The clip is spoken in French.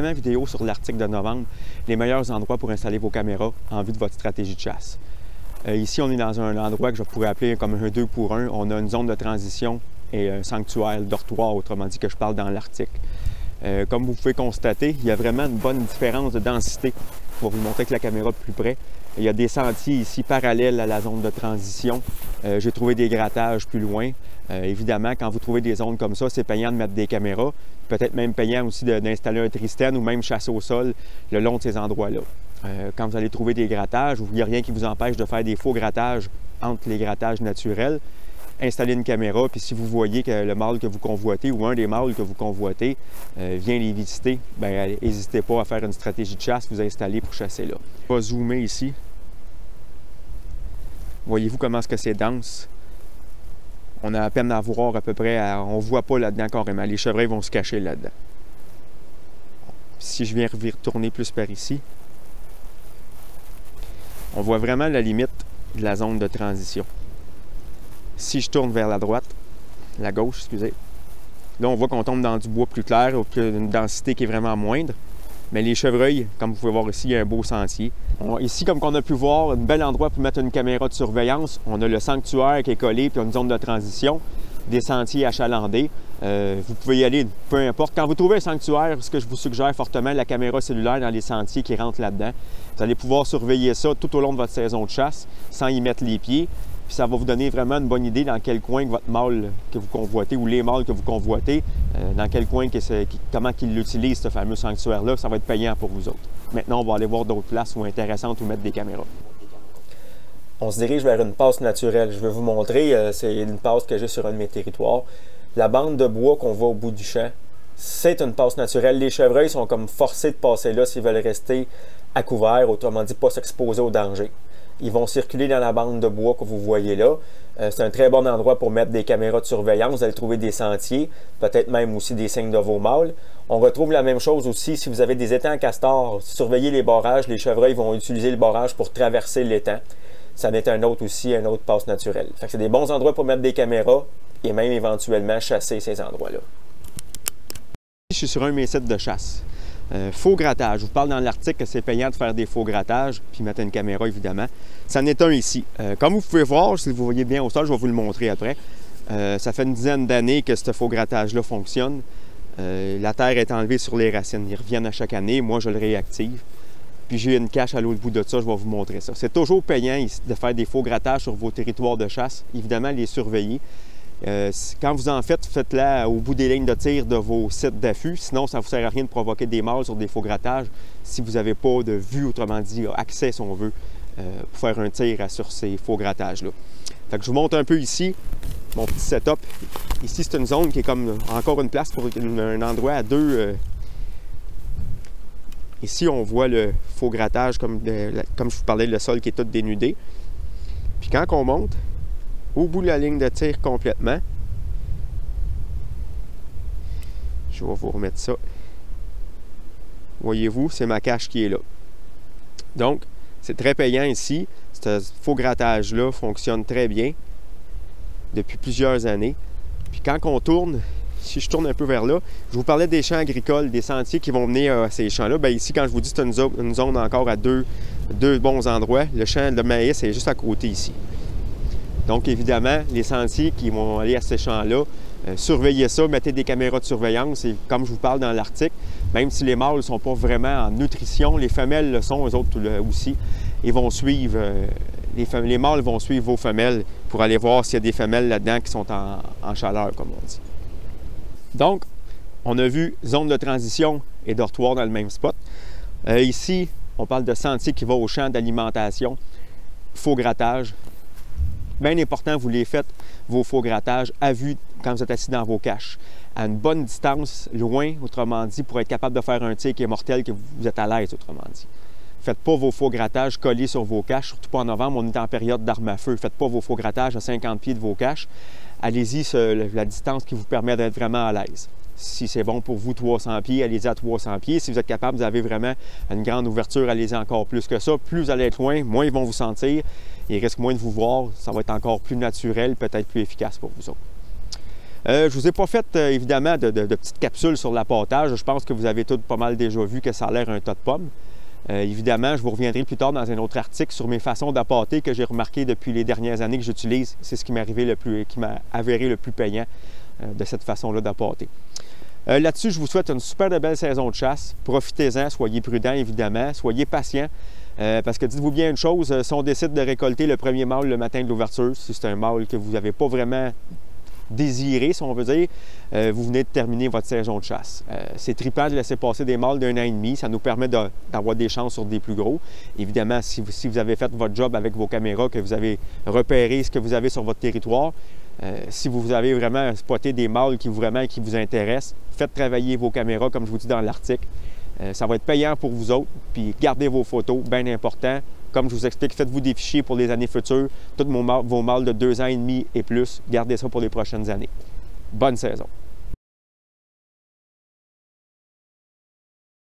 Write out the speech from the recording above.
précédente vidéo sur l'Arctique de novembre, les meilleurs endroits pour installer vos caméras en vue de votre stratégie de chasse. Ici, on est dans un endroit que je pourrais appeler comme un 2 pour 1. On a une zone de transition et un sanctuaire, le dortoir, autrement dit que je parle dans l'Arctique. Comme vous pouvez constater, il y a vraiment une bonne différence de densité. Je vais vous le montrer avec la caméra de plus près. Il y a des sentiers ici parallèles à la zone de transition. J'ai trouvé des grattages plus loin. Évidemment, quand vous trouvez des zones comme ça, c'est payant de mettre des caméras. Peut-être même payant aussi d'installer un Tristan ou même chasser au sol le long de ces endroits-là. Quand vous allez trouver des grattages, il n'y a rien qui vous empêche de faire des faux grattages entre les grattages naturels. Installez une caméra, puis si vous voyez que le mâle que vous convoitez ou un des mâles que vous convoitez vient les visiter, bien, n'hésitez pas à faire une stratégie de chasse, vous installer pour chasser là. On va zoomer ici. Voyez-vous comment est-ce que c'est dense? On a à peine à voir à peu près, on ne voit pas là-dedans carrément. Les chevreuils vont se cacher là-dedans. Si je viens retourner plus par ici, on voit vraiment la limite de la zone de transition. Si je tourne vers la droite, la gauche, excusez, là on voit qu'on tombe dans du bois plus clair, une densité qui est vraiment moindre. Mais les chevreuils, comme vous pouvez voir ici, il y a un beau sentier. Ici, comme on a pu voir, un bel endroit pour mettre une caméra de surveillance. On a le sanctuaire qui est collé, puis une zone de transition, des sentiers achalandés. Vous pouvez y aller, peu importe. Quand vous trouvez un sanctuaire, ce que je vous suggère fortement, la caméra cellulaire dans les sentiers qui rentrent là-dedans. Vous allez pouvoir surveiller ça tout au long de votre saison de chasse, sans y mettre les pieds. Puis ça va vous donner vraiment une bonne idée dans quel coin que votre mâle que vous convoitez ou les mâles que vous convoitez, dans quel coin, comment qu'ils l'utilisent, ce fameux sanctuaire-là, ça va être payant pour vous autres. Maintenant, on va aller voir d'autres places où intéressantes où mettre des caméras. On se dirige vers une passe naturelle. Je vais vous montrer, c'est une passe que j'ai sur un de mes territoires. La bande de bois qu'on voit au bout du champ, c'est une passe naturelle. Les chevreuils sont comme forcés de passer là s'ils veulent rester à couvert, autrement dit, pas s'exposer au danger. Ils vont circuler dans la bande de bois que vous voyez là. C'est un très bon endroit pour mettre des caméras de surveillance. Vous allez trouver des sentiers, peut-être même aussi des signes de vos mâles. On retrouve la même chose aussi si vous avez des étangs castors. Surveillez les barrages. Les chevreuils vont utiliser le barrage pour traverser l'étang. Ça en est un autre aussi, un autre passe naturel. Fait que c'est des bons endroits pour mettre des caméras et même éventuellement chasser ces endroits-là. Je suis sur un de mes sites de chasse. Faux grattage. Je vous parle dans l'Arctique que c'est payant de faire des faux grattages, puis mettre une caméra évidemment. Ça en est un ici. Comme vous pouvez voir, si vous voyez bien au sol, je vais vous le montrer après. Ça fait une dizaine d'années que ce faux grattage-là fonctionne. La terre est enlevée sur les racines. Ils reviennent à chaque année. Moi, je le réactive. Puis j'ai une cache à l'autre bout de ça, je vais vous montrer ça. C'est toujours payant de faire des faux grattages sur vos territoires de chasse. Évidemment, les surveiller. Quand vous en faites, faites-la au bout des lignes de tir de vos sites d'affût. Sinon, ça ne vous sert à rien de provoquer des mâles sur des faux grattages si vous n'avez pas de vue, autrement dit, accès, si on veut, pour faire un tir sur ces faux grattages-là. Fait que je vous montre un peu ici mon petit setup. Ici, c'est une zone qui est comme encore une place pour un endroit à deux. Ici, on voit le faux grattage, comme je vous parlais, le sol qui est tout dénudé. Puis quand on monte, au bout de la ligne de tir complètement, je vais vous remettre ça. Voyez-vous, c'est ma cache qui est là. Donc, c'est très payant ici. Ce faux grattage-là fonctionne très bien depuis plusieurs années. Puis quand on tourne, si je tourne un peu vers là, je vous parlais des champs agricoles, des sentiers qui vont mener à ces champs-là. Bien, ici, quand je vous dis que c'est une zone encore à deux bons endroits, le champ de maïs est juste à côté ici. Donc, évidemment, les sentiers qui vont aller à ces champs-là, surveillez ça, mettez des caméras de surveillance. Et comme je vous parle dans l'Arctique, même si les mâles ne sont pas vraiment en nutrition, les femelles le sont, eux autres aussi. Ils vont suivre, les mâles vont suivre vos femelles pour aller voir s'il y a des femelles là-dedans qui sont en chaleur, comme on dit. Donc, on a vu zone de transition et dortoir dans le même spot. Ici, on parle de sentier qui va au champ d'alimentation, faux grattage. Bien important, vous les faites, vos faux grattages, à vue quand vous êtes assis dans vos caches. À une bonne distance, loin, autrement dit, pour être capable de faire un tir qui est mortel, que vous êtes à l'aise, autrement dit. Faites pas vos faux grattages collés sur vos caches, surtout pas en novembre, on est en période d'armes à feu. Faites pas vos faux grattages à 50 pieds de vos caches. Allez-y la distance qui vous permet d'être vraiment à l'aise. Si c'est bon pour vous 300 pieds, allez-y à 300 pieds. Si vous êtes capable, vous avez vraiment une grande ouverture, allez-y encore plus que ça. Plus vous allez être loin, moins ils vont vous sentir. Ils risquent moins de vous voir. Ça va être encore plus naturel, peut-être plus efficace pour vous autres. Je ne vous ai pas fait, évidemment, de petites capsules sur l'appâtage. Je pense que vous avez tous pas mal déjà vu que ça a l'air un tas de pommes. Évidemment, je vous reviendrai plus tard dans un autre article sur mes façons d'appâter que j'ai remarqué depuis les dernières années que j'utilise. C'est ce qui m'est qui m'a avéré le plus payant de cette façon-là d'appâter. Là-dessus, je vous souhaite une super belle saison de chasse. Profitez-en, soyez prudents, évidemment, soyez patients. Parce que dites-vous bien une chose, si on décide de récolter le premier mâle le matin de l'ouverture, si c'est un mâle que vous n'avez pas vraiment désiré, si on veut dire, vous venez de terminer votre saison de chasse. C'est trippant de laisser passer des mâles d'1 an et demi, ça nous permet d'avoir des chances sur des plus gros. Évidemment, si vous avez fait votre job avec vos caméras, que vous avez repéré ce que vous avez sur votre territoire, si vous avez vraiment spoté des mâles qui vous intéressent, faites travailler vos caméras, comme je vous dis dans l'article. Ça va être payant pour vous autres, puis gardez vos photos, bien important. Comme je vous explique, faites-vous des fichiers pour les années futures. Tous vos mâles de 2 ans et demi et plus, gardez ça pour les prochaines années. Bonne saison!